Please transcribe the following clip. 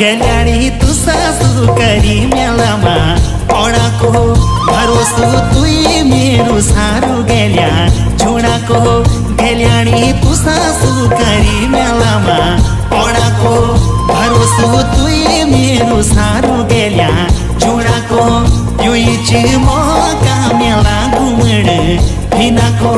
गेल्याणी तू सासू करी मेलामा पडाको भरोसो तुई मेरो सारू गेल्या छोडाको गेल्याणी तू सासू करी मेलामा पडाको भरोसो तुई मेरो सारू गेल्या छोडाको यो इच मौका मेला घुमड़ हिनाको